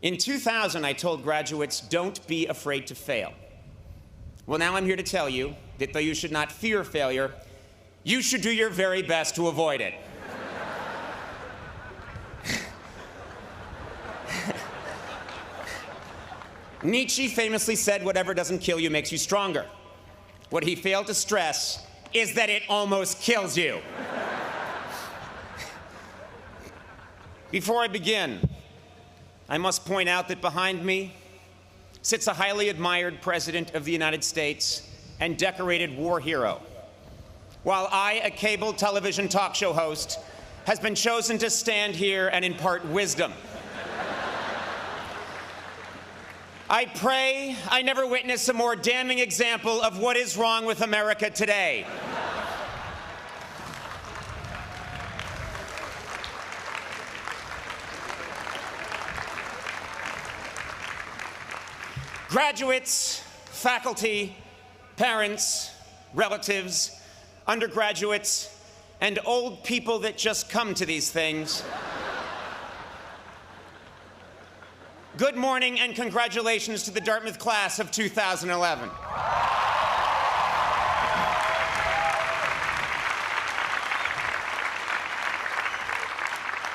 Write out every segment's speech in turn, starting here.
In 2000, I told graduates, don't be afraid to fail. Well, now I'm here to tell you that though you should not fear failure, you should do your very best to avoid it. Nietzsche famously said, whatever doesn't kill you makes you stronger. What he failed to stress is that it almost kills you. Before I begin, I must point out that behind me sits a highly admired President of the United States and decorated war hero, while I, a cable television talk show host, has been chosen to stand here and impart wisdom. I pray I never witness a more damning example of what is wrong with America today. Graduates, faculty, parents, relatives, undergraduates, and old people that just come to these things. Good morning and congratulations to the Dartmouth class of 2011.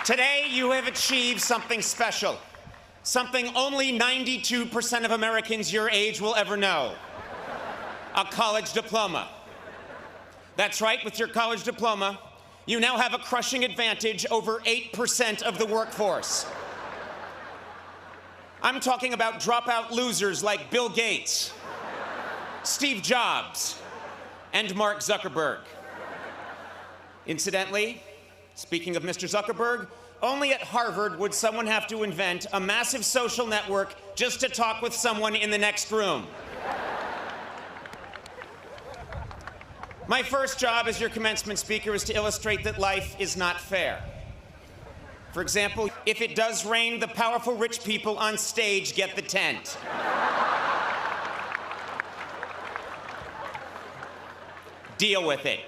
Today, you have achieved something special. Something only 92% of Americans your age will ever know. A college diploma. That's right, with your college diploma, you now have a crushing advantage over 8% of the workforce. I'm talking about dropout losers like Bill Gates, Steve Jobs, and Mark Zuckerberg. Incidentally, speaking of Mr. Zuckerberg, only at Harvard would someone have to invent a massive social network just to talk with someone in the next room. My first job as your commencement speaker is to illustrate that life is not fair. For example, if it does rain, the powerful rich people on stage get the tent. Deal with it.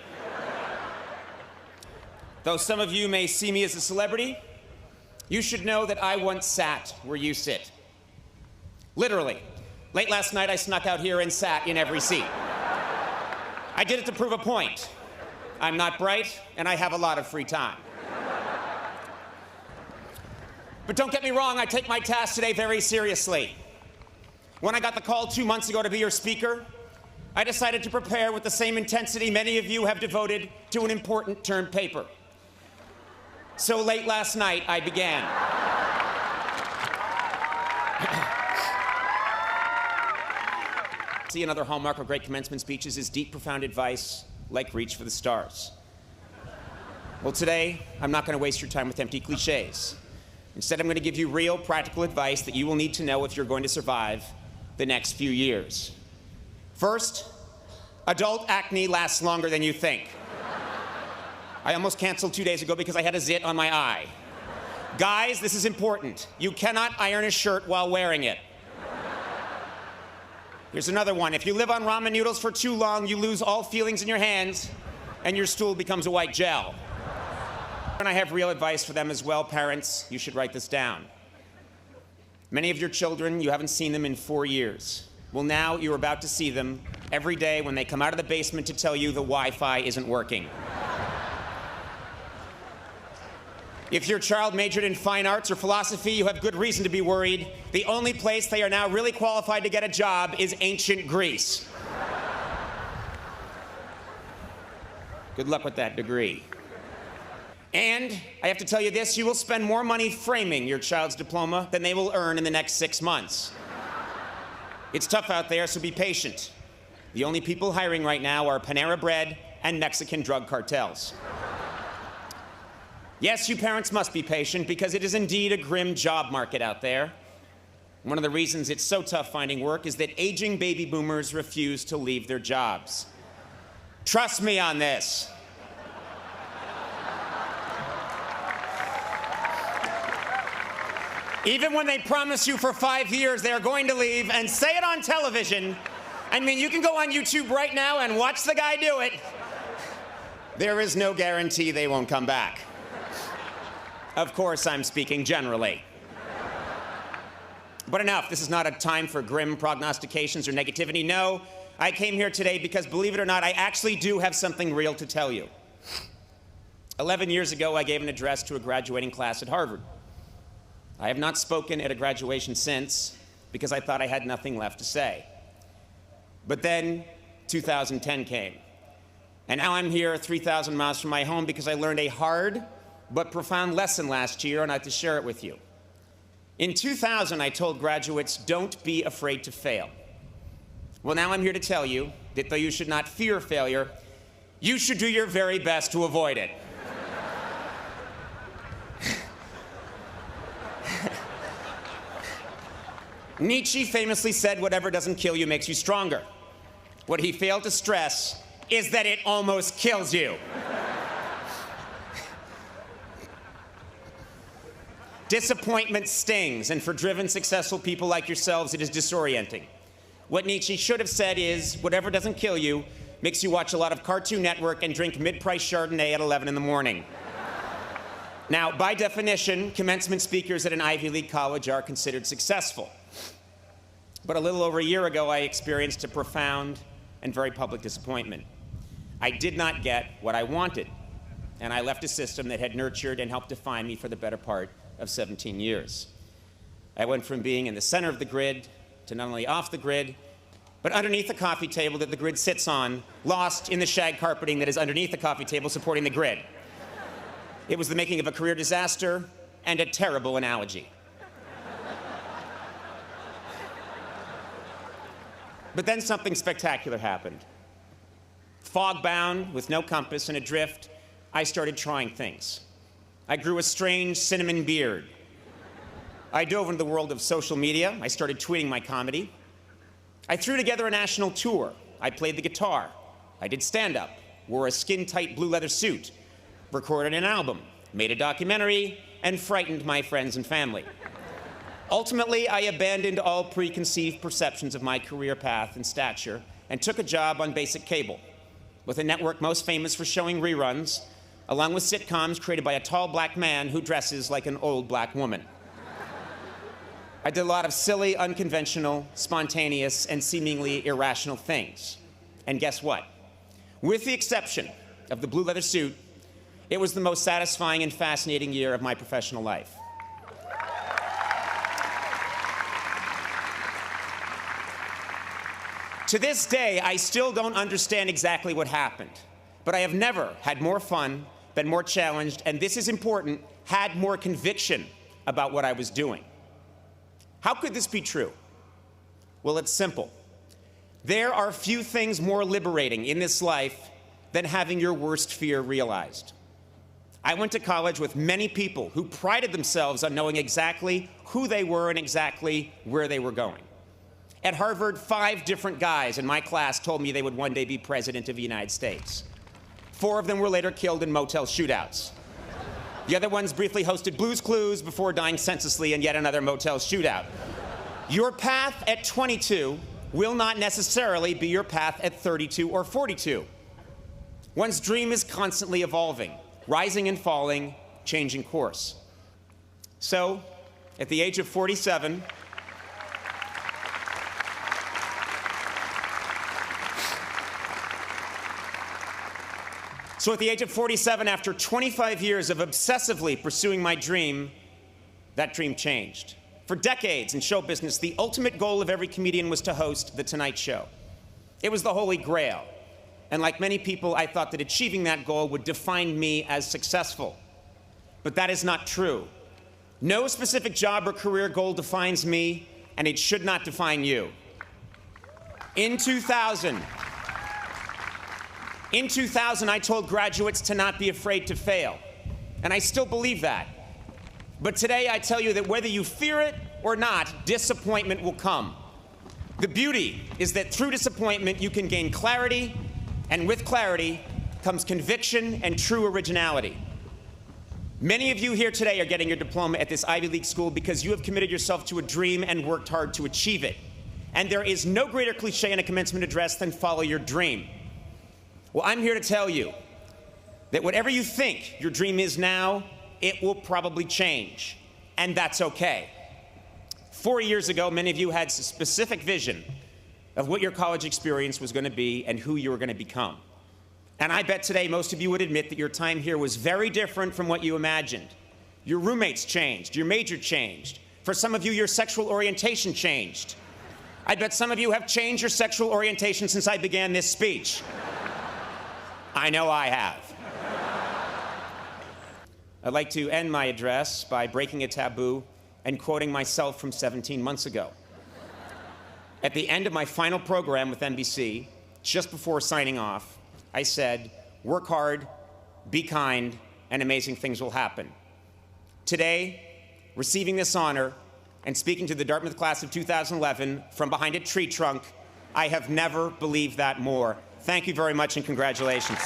Though some of you may see me as a celebrity, you should know that I once sat where you sit. Literally. Late last night, I snuck out here and sat in every seat. I did it to prove a point. I'm not bright, and I have a lot of free time. But don't get me wrong, I take my task today very seriously. When I got the call 2 months ago to be your speaker, I decided to prepare with the same intensity many of you have devoted to an important term paper. So late last night, I began. See, another hallmark of great commencement speeches is deep, profound advice, like reach for the stars. Well, today, I'm not going to waste your time with empty cliches. Instead, I'm going to give you real, practical advice that you will need to know if you're going to survive the next few years. First, adult acne lasts longer than you think. I almost canceled 2 days ago because I had a zit on my eye. Guys, this is important. You cannot iron a shirt while wearing it. Here's another one. If you live on ramen noodles for too long, you lose all feelings in your hands, and your stool becomes a white gel. And I have real advice for them as well. Parents, you should write this down. Many of your children, you haven't seen them in 4 years. Well, now you're about to see them every day when they come out of the basement to tell you the Wi-Fi isn't working. If your child majored in fine arts or philosophy, you have good reason to be worried. The only place they are now really qualified to get a job is ancient Greece. Good luck with that degree. And I have to tell you this, you will spend more money framing your child's diploma than they will earn in the next 6 months. It's tough out there, so be patient. The only people hiring right now are Panera Bread and Mexican drug cartels. Yes, you parents must be patient because it is indeed a grim job market out there. One of the reasons it's so tough finding work is that aging baby boomers refuse to leave their jobs. Trust me on this. Even when they promise you for 5 years they are going to leave and say it on television, I mean, you can go on YouTube right now and watch the guy do it. There is no guarantee they won't come back. Of course, I'm speaking generally. But enough, this is not a time for grim prognostications or negativity. No, I came here today because, believe it or not, I actually do have something real to tell you. 11 years ago, I gave an address to a graduating class at Harvard. I have not spoken at a graduation since because I thought I had nothing left to say. But then 2010 came. And now I'm here 3,000 miles from my home because I learned a hard but profound lesson last year, and I have to share it with you. In 2000, I told graduates, don't be afraid to fail. Well, now I'm here to tell you that though you should not fear failure, you should do your very best to avoid it. Nietzsche famously said, whatever doesn't kill you makes you stronger. What he failed to stress is that it almost kills you. Disappointment stings, and for driven, successful people like yourselves, it is disorienting. What Nietzsche should have said is, whatever doesn't kill you makes you watch a lot of Cartoon Network and drink mid-price Chardonnay at 11 in the morning. Now, by definition, commencement speakers at an Ivy League college are considered successful. But a little over a year ago, I experienced a profound and very public disappointment. I did not get what I wanted, and I left a system that had nurtured and helped define me for the better part of 17 years. I went from being in the center of the grid to not only off the grid, but underneath the coffee table that the grid sits on, lost in the shag carpeting that is underneath the coffee table supporting the grid. It was the making of a career disaster and a terrible analogy. But then something spectacular happened. Fog-bound, with no compass and adrift, I started trying things. I grew a strange cinnamon beard. I dove into the world of social media. I started tweeting my comedy. I threw together a national tour. I played the guitar. I did stand-up, wore a skin-tight blue leather suit, recorded an album, made a documentary, and frightened my friends and family. Ultimately, I abandoned all preconceived perceptions of my career path and stature and took a job on basic cable, with a network most famous for showing reruns, along with sitcoms created by a tall black man who dresses like an old black woman. I did a lot of silly, unconventional, spontaneous, and seemingly irrational things. And guess what? With the exception of the blue leather suit, it was the most satisfying and fascinating year of my professional life. To this day, I still don't understand exactly what happened, but I have never had more fun, been more challenged, and this is important, had more conviction about what I was doing. How could this be true? Well, it's simple. There are few things more liberating in this life than having your worst fear realized. I went to college with many people who prided themselves on knowing exactly who they were and exactly where they were going. At Harvard, 5 different guys in my class told me they would one day be president of the United States. 4 of them were later killed in motel shootouts. The other ones briefly hosted Blue's Clues before dying senselessly in yet another motel shootout. Your path at 22 will not necessarily be your path at 32 or 42. One's dream is constantly evolving, rising and falling, changing course. So, at the age of 47, after 25 years of obsessively pursuing my dream, that dream changed. For decades in show business, the ultimate goal of every comedian was to host The Tonight Show. It was the holy grail. And like many people, I thought that achieving that goal would define me as successful. But that is not true. No specific job or career goal defines me, and it should not define you. In 2000, I told graduates to not be afraid to fail, and I still believe that. But today, I tell you that whether you fear it or not, disappointment will come. The beauty is that through disappointment, you can gain clarity, and with clarity comes conviction and true originality. Many of you here today are getting your diploma at this Ivy League school because you have committed yourself to a dream and worked hard to achieve it. And there is no greater cliche in a commencement address than follow your dream. Well, I'm here to tell you that whatever you think your dream is now, it will probably change, and that's okay. 4 years ago, many of you had a specific vision of what your college experience was going to be and who you were going to become. And I bet today most of you would admit that your time here was very different from what you imagined. Your roommates changed, your major changed. For some of you, your sexual orientation changed. I bet some of you have changed your sexual orientation since I began this speech. I know I have. I'd like to end my address by breaking a taboo and quoting myself from 17 months ago. At the end of my final program with NBC, just before signing off, I said, work hard, be kind, and amazing things will happen. Today, receiving this honor and speaking to the Dartmouth class of 2011 from behind a tree trunk, I have never believed that more. Thank you very much and congratulations.